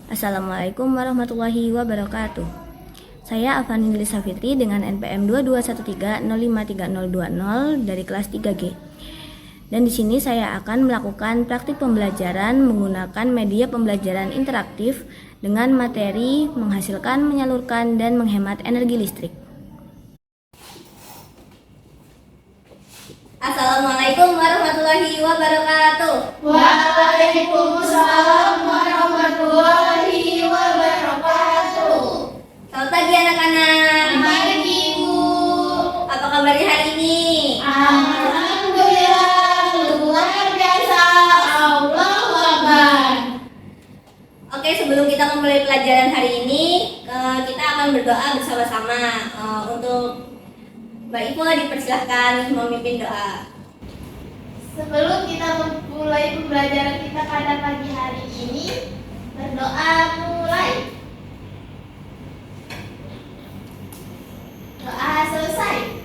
Assalamualaikum warahmatullahi wabarakatuh. Saya Afani Lisa Fitri dengan NPM 2213053020 dari kelas 3G. Dan di sini saya akan melakukan praktik pembelajaran menggunakan media pembelajaran interaktif dengan materi menghasilkan, menyalurkan, dan menghemat energi listrik. Assalamualaikum warahmatullahi wabarakatuh. Waalaikumsalam warahmatullahi wabarakatuh. Selamat pagi anak-anak. Pagi Bu. Apa kabar hari ini? Alhamdulillah luar biasa. Allahu Akbar. Oke, sebelum kita memulai pelajaran hari ini, kita akan berdoa bersama-sama. Untuk Mbak Ipo dipersilahkan memimpin doa. Sebelum kita memulai pembelajaran kita pada pagi hari ini, berdoa mulai. Doa selesai.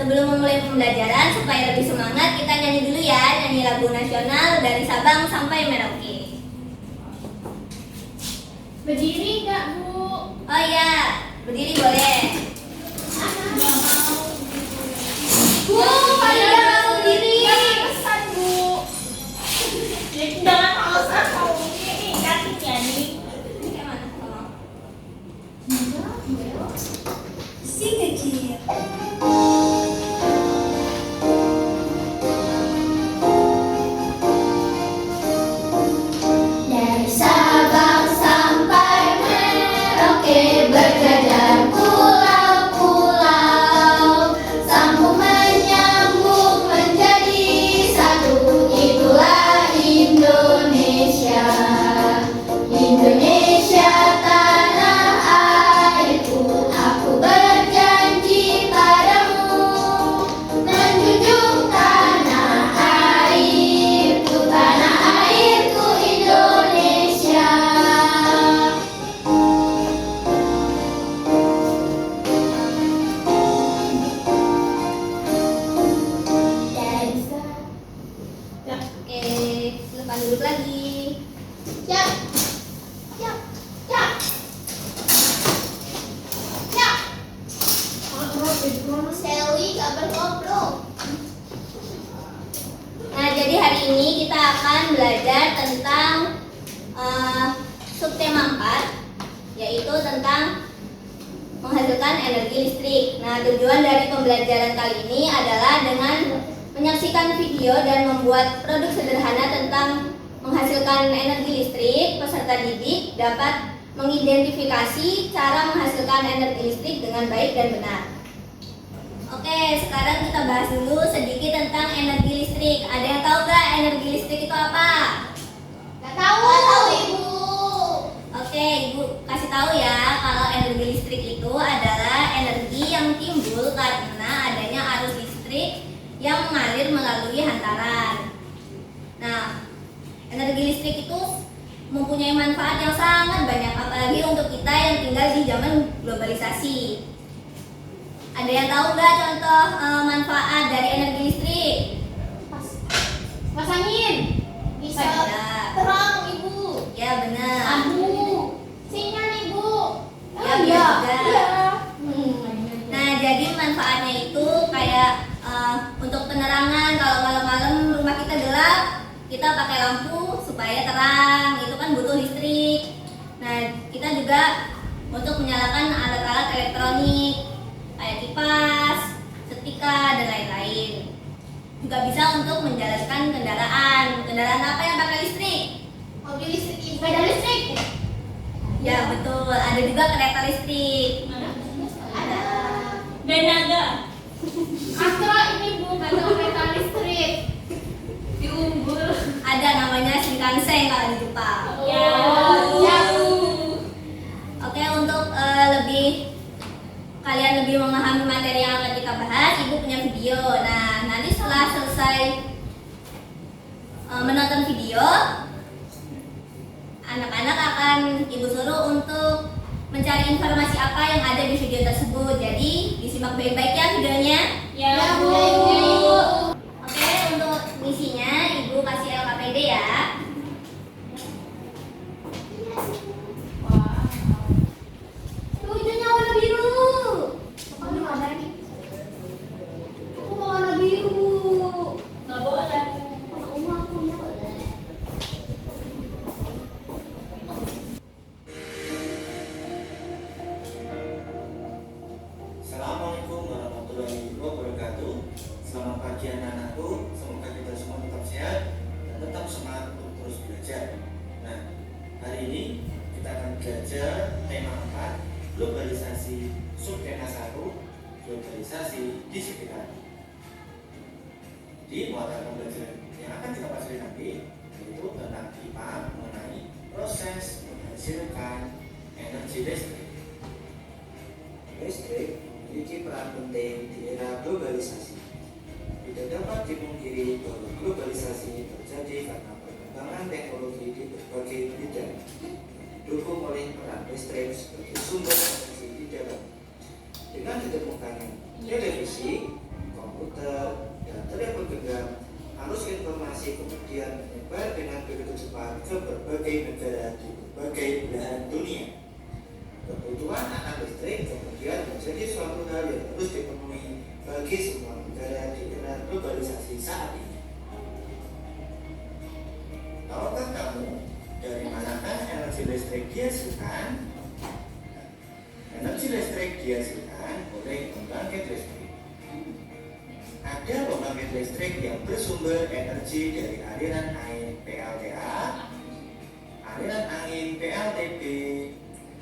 Sebelum memulai pembelajaran, supaya lebih semangat, kita nyanyi dulu ya, nyanyi lagu nasional dari Sabang sampai Merauke. Berdiri nggak Bu? Oh iya, berdiri boleh. Bu, Iya, mau berdiri. jangan pesan Bu. Jangan alasan mau ini kakinya nih. Kayak mana? Tolong. Si kecil. Dari Sabang sampai Merauke berjajar pulau-pulau, sambung menyambung menjadi satu, itulah Indonesia. Indonesia tanah airku, aku berjanji padamu menjunjung tanah airku Indonesia. Oke, silakan duduk lagi. Siap. Siap. Siap. Siap. Sally gak bergoblok. Nah, jadi hari ini kita akan belajar tentang subtema 4, yaitu tentang menghasilkan energi listrik. Nah, tujuan dari pembelajaran kali ini adalah dengan menyaksikan video dan membuat produk sederhana tentang menghasilkan energi listrik, peserta didik dapat mengidentifikasi cara menghasilkan energi listrik dengan baik dan benar. Oke, sekarang kita bahas dulu sedikit tentang energi listrik. Ada yang tahu nggak energi listrik itu apa? Gak tahu Ibu. Oke, Ibu kasih tahu ya, kalau energi listrik itu adalah energi yang timbul karena adanya arus listrik yang mengalir melalui hantaran. Nah, energi listrik itu mempunyai manfaat yang sangat banyak, apalagi untuk kita yang tinggal di zaman globalisasi. Ada yang tahu nggak contoh manfaat dari energi listrik? Pas angin. Bisa Benar. terang Ibu. Ya benar. Abu. Sinyal Ibu. Ya, benar juga. Iya. Nah, jadi manfaatnya itu kayak untuk penerangan. Kalau malam-malam rumah kita gelap, kita pakai lampu supaya terang. Itu kan butuh listrik. Nah, kita juga untuk menyalakan alat-alat elektronik kayak kipas, setrika, dan lain-lain. Juga bisa untuk menjalankan kendaraan. Kendaraan apa yang pakai listrik? Mobil listrik, sepeda listrik. Ya betul. Ada juga kereta listrik. Ada. Benaga. Astra ini Bu, ada kereta listrik. Di Unggul. Ada namanya Shinkansen kalau di Jepang. Ya. Oke, untuk kalian lebih memahami materi yang akan kita bahas, Ibu punya video. Nah, nanti setelah selesai menonton video, anak-anak akan Ibu suruh untuk mencari informasi apa yang ada di video tersebut. Jadi disimak baik-baik ya videonya. Ya, Bu. Oke, untuk misinya Ibu kasih LKPD ya. globalisasi di sekitar. Jadi mata pembelajaran yang akan kita pelajari nanti yaitu tentang IPA mengenai proses menghasilkan energi listrik. Listrik memiliki peran penting di era globalisasi. Tidak dapat dipungkiri bahwa globalisasi terjadi karena perkembangan teknologi di berbagai bidang, didukung oleh peran listrik sebagai sumber energi di dalam. Dengan ditemukannya televisi, komputer, dan telepon genggam, arus informasi kemudian menyebar dengan begitu cepat ke berbagai negara di berbagai belahan dunia. Kebutuhan akan listrik kemudian menjadi suatu hal yang harus dipenuhi bagi semua negara di era globalisasi saat ini. Tahukah kamu dari manakah energi listrik dihasilkan? Energi listrik dihasilkan oleh pembangkit listrik. Ada pembangkit listrik yang bersumber energi dari aliran air PLTA, aliran angin PLTB,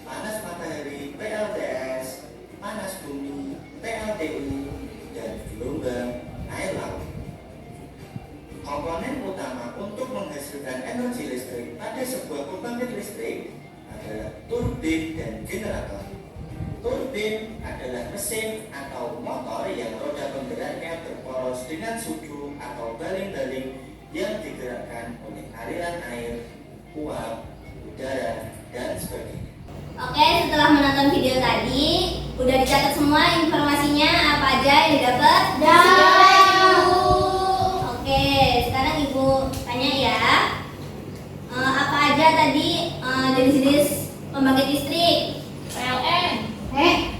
panas matahari PLTS, panas bumi PLTU, dan gelombang air laut. Komponen utama untuk menghasilkan energi listrik pada sebuah pembangkit listrik adalah turbin dan generator. Turbin adalah mesin atau motor yang roda penggeraknya berporos dengan sudu atau baling-baling yang digerakkan oleh aliran air, uap, udara, dan sebagainya. Oke, setelah menonton video tadi, udah dicatat semua informasinya apa aja yang didapat? Oke, sekarang Ibu tanya ya, apa aja tadi jenis-jenis pembangkit listrik? PLN,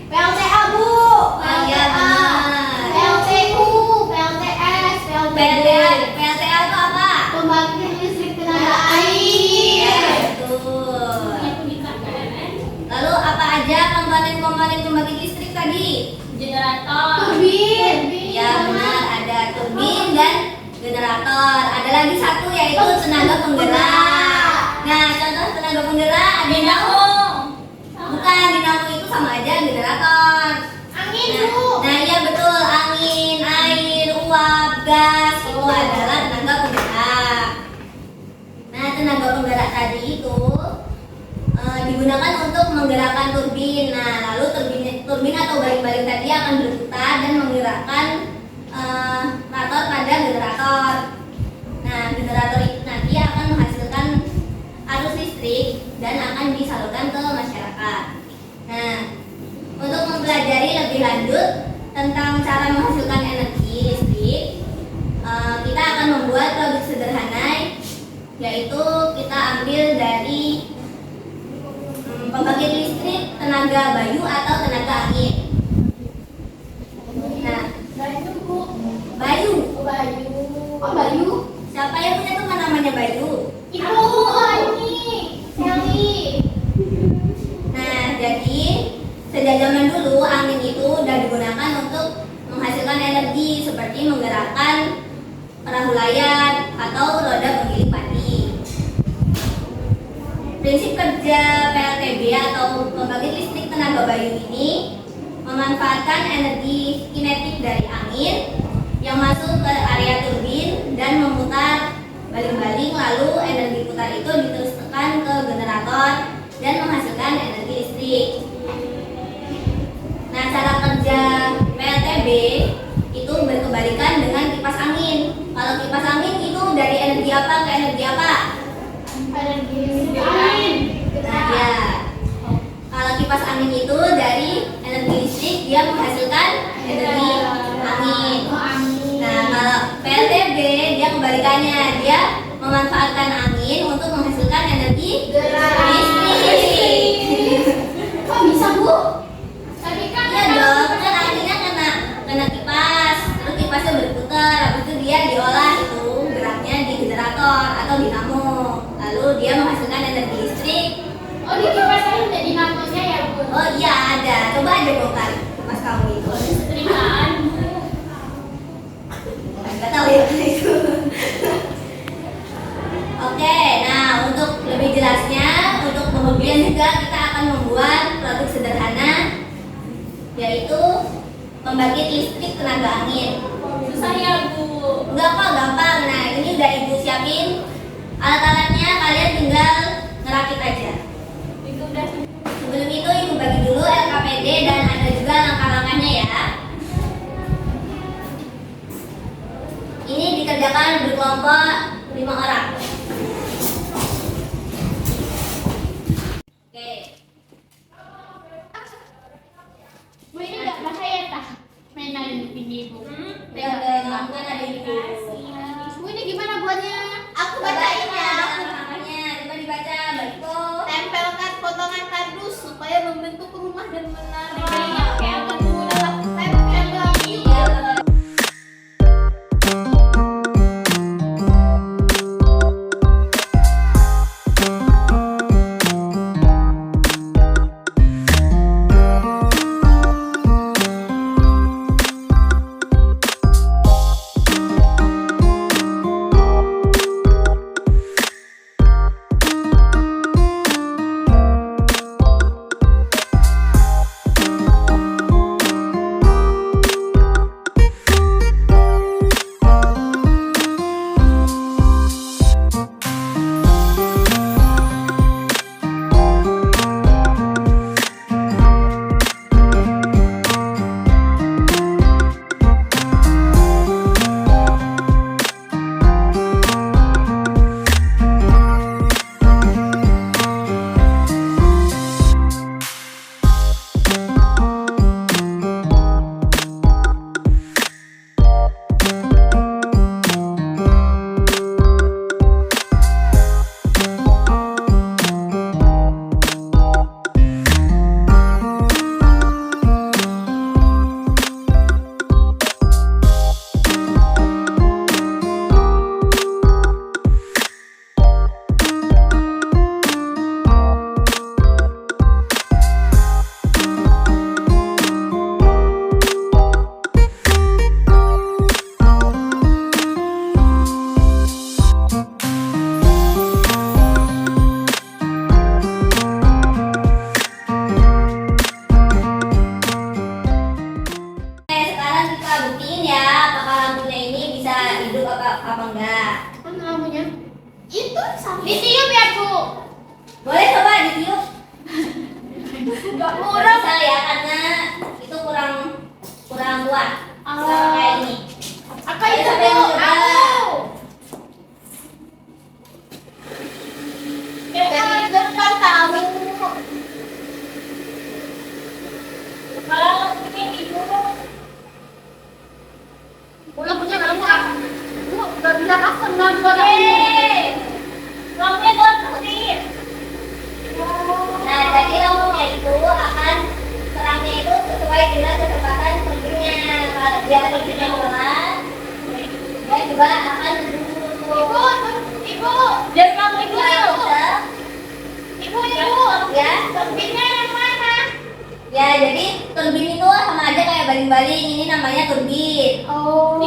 PLTA Bu. Oh iya benar. PLTU, PLTS, PLTA itu apa? Pembangkit listrik tenaga air. Ya, betul. itu bisa PLN, Lalu apa aja komponen-komponen pembangkit listrik tadi? generator, Turbin. Ya benar, ada turbin dan generator. Ada lagi satu yaitu tenaga penggerak. Nah, contoh tenaga penggerak ada dinamo. Bukan, dinamo itu sama aja generator. angin Nah, Bu. nah iya betul, angin, air, uap, gas itu adalah tenaga penggerak. Nah, tenaga penggerak tadi itu digunakan untuk menggerakkan turbin. Nah, lalu turbin atau baling-baling tadi akan berputar dan menggerakkan rotor pada generator. Nah, generator itu nanti akan menghasilkan arus listrik dan akan disalurkan ke masyarakat. Nah, untuk mempelajari lebih lanjut tentang cara menghasilkan energi listrik, kita akan membuat produk sederhana, yaitu kita ambil dari pembangkit listrik tenaga bayu atau tenaga angin. Nah, Bayu Bu. bayu, Bayu. Oh, Bayu. siapa yang punya teman namanya Bayu? Ibu ini Sally. Nah, jadi sejak zaman dulu angin itu udah digunakan untuk menghasilkan energi seperti menggerakkan perahu layar atau roda penggiling padi. Prinsip kerja PLTB atau pembangkit listrik tenaga bayu ini memanfaatkan energi kinetik dari angin yang masuk ke area turbin dan memutar baling-baling, lalu energi putar itu diteruskan ke generator dan menghasilkan energi listrik. Nah, cara kerja PLTB itu berkebalikan dengan kipas angin. Kalau kipas angin itu dari energi apa ke energi apa? Energi angin. Nah, ya. Kalau kipas angin itu dari energi listrik, dia menghasilkan energi angin. Nah, kalau PLTB dia kebalikannya, dia memanfaatkan angin untuk menghasilkan energi listrik. Kok bisa, Bu? Tadi kan Iya dong, kan anginnya kena kipas, terus kipasnya berputar, habis itu dia diolah itu geraknya di generator atau dinamo, lalu dia menghasilkan energi listrik. Oh, di kipas saya ada dinamonya ya Bu. Oh iya ada, coba aja bongkar kipas kamu itu. Setrikaan Bu. Nggak tahu ya itu. Oke, nah untuk lebih jelasnya, untuk kemudian juga kita akan membuat produk sederhana, yaitu pembangkit listrik tenaga angin. Susah ya, Bu. Enggak kok, gampang. Nah, ini udah Ibu siapin alat-alatnya, kalian tinggal ngerakit aja. Itu udah. Sebelum itu Ibu bagi dulu LKPD dan ada juga langkah-langkahnya ya. Ini dikerjakan berkelompok 5 orang. Oke. Bu, ini nggak bahaya tah? Mainan ini, Bu. Pegang kan ada Ibu. Bu, ini gimana buatnya? Aku Bacain bacain ya ya. langkah-langkahnya. Coba dibaca, Mbak Iko. Tempelkan potongan kardus supaya membentuk rumah dan menara. Oke, oke. Tempel lagi. Iya. Sekarang kita buktiin ya apakah lampunya ini bisa hidup apa enggak. Mana lampunya? Itu sampai. Ditiup ya, Bu. Boleh coba ditiup. Enggak Kurang bisa ya karena itu kurang kuat. Sama kayak ini. Apa Ayo, itu, siapa Bu? yang mau coba? Aku. Dari depan tamu. Kalau ini Ibu. Lampunya nggak bisa. Bu, nggak bisa custom lampu. Lampunya terang. Nah, jadi lampunya itu akan terangnya itu sesuai dengan kecepatan turbinnya. Kalau dia turbinnya pelan, dia juga akan Ibu, Ibu. Jadi lampu itu Kalau bisa, Ibu, ya. turbinnya yang mana? Ya, jadi turbin itu sama aja kayak baling-baling. Ini namanya turbin. Oh.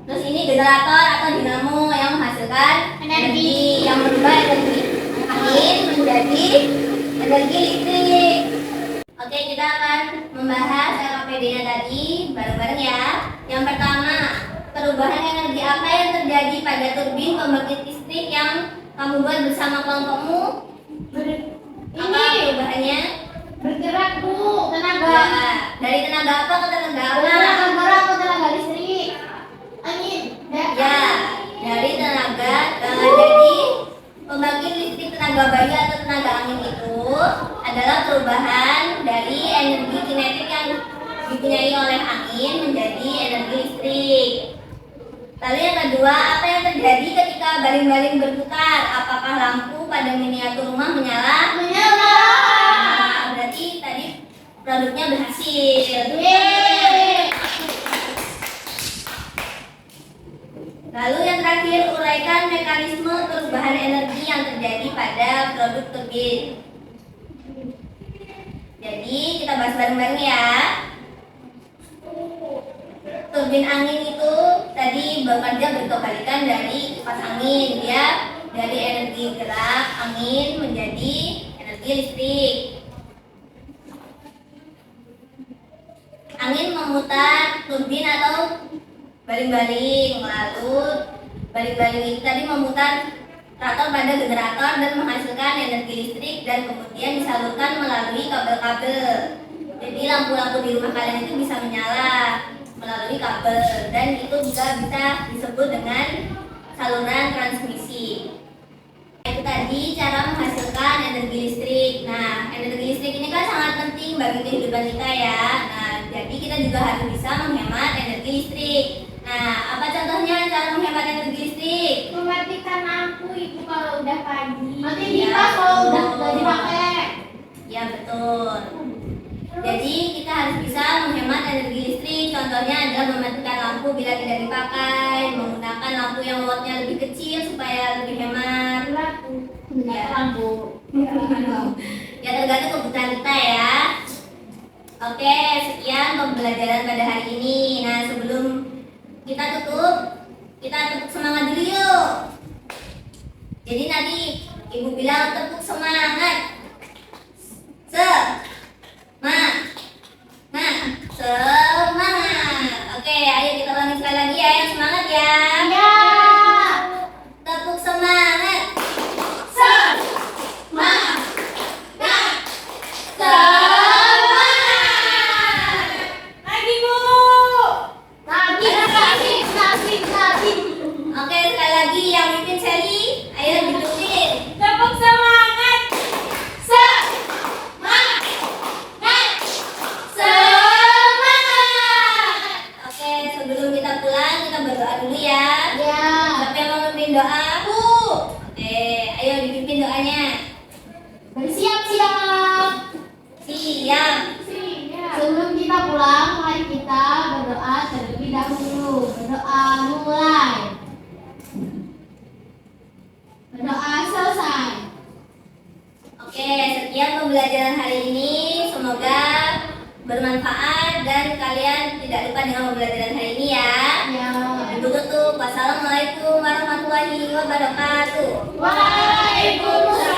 Terus ini generator atau dinamo yang menghasilkan Energi. yang merubah energi angin menjadi energi listrik. Oke, kita akan membahas LKPD-nya tadi bareng-bareng ya. Yang pertama, perubahan energi apa yang terjadi pada turbin pembangkit listrik yang kamu buat bersama kelompokmu? Apa perubahannya? Bergerak, Bu. Tenaga. Ya, dari tenaga apa ke tenaga apa? Tenaga bara atau tenaga listrik? Angin. Ya, dari tenaga jadi pembangkit listrik tenaga bayu atau tenaga angin itu adalah perubahan dari energi kinetik yang dipunyai oleh angin menjadi energi listrik. Lalu yang kedua, apa yang terjadi ketika baling-baling berputar? Apakah lampu pada miniatur rumah menyala? Menyala. Nah, berarti tadi produknya berhasil. Yeay. Lalu yang terakhir, uraikan mekanisme perubahan energi yang terjadi pada produk turbin. Jadi kita bahas bareng-bareng ya. Turbin angin itu tadi bekerja berkebalikan dari kipas angin. Dia dari energi gerak angin menjadi energi listrik. Angin mesin memutar turbin atau baling-baling, lalu baling-baling itu tadi memutar rotor pada generator dan menghasilkan energi listrik dan kemudian disalurkan melalui kabel-kabel. Jadi lampu-lampu di rumah kalian itu bisa menyala melalui kabel dan itu juga bisa disebut dengan saluran transmisi. Itu tadi cara menghasilkan energi listrik. Nah, energi listrik ini kan sangat penting bagi kehidupan kita ya. Nah, jadi kita juga harus bisa menghemat energi listrik. Nah, apa contohnya cara menghemat energi listrik? Mematikan lampu itu kalau udah pagi. Mati Ya, pipa kalau udah betul. nggak dipakai. Ya, betul. Jadi kita harus bisa menghemat energi listrik. Contohnya adalah mematikan lampu bila tidak dipakai, menggunakan lampu yang wattnya lebih kecil supaya lebih hemat. Ya, Lampu. ya tergantung kebutuhan kita ya. Oke, sekian pembelajaran pada hari ini. Nah, sebelum kita tutup semangat dulu yuk. Jadi nanti ibu bilang tepuk semangat. Semangat. Oke, ayo kita ulangi sekali lagi ya, yang semangat ya. Ya. Tepuk semangat. Semangat. Semangat. Lagi Bu. Lagi. Oke, sekali lagi yang mimpin Sally, ayo ditutup. Tepuk semangat. Semangat. Oke, sebelum kita pulang kita berdoa dulu ya. Ya. Siapa yang mau memimpin doa? Aku. Oke, ayo dipimpin doanya. Bersiap-siap. Siap. Sebelum kita pulang, mari kita berdoa terlebih dahulu. Berdoa mulai. Berdoa selesai. Oke, sekian pembelajaran hari ini. Semoga bermanfaat dan kalian tidak lupa dengan pembelajaran hari ini ya. Ya. Ibu tutup. Wassalamualaikum warahmatullahi wabarakatuh. Waalaikumsalam.